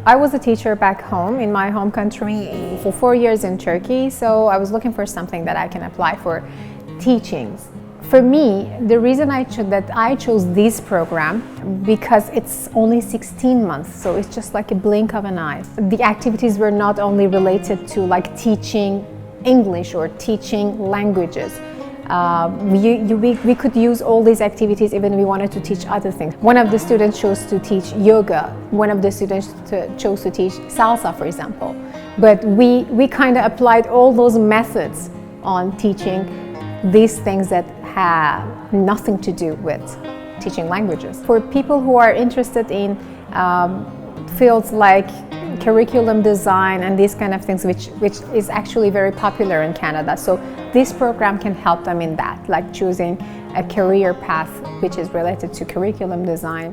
I was a teacher back home in my home country for 4 years in Turkey, so I was looking for something that I can apply for teachings. For me, the reason I chose this program because it's only 16 months, so it's just like a blink of an eye. The activities were not only related to like teaching English or teaching languages. We could use all these activities even if we wanted to teach other things. One of the students chose to teach yoga. One of the students chose to teach salsa, for example. But we kind of applied all those methods on teaching these things that have nothing to do with teaching languages. For people who are interested in fields like curriculum design and these kind of things, which is actually very popular in Canada. So this program can help them in that, like choosing a career path which is related to curriculum design.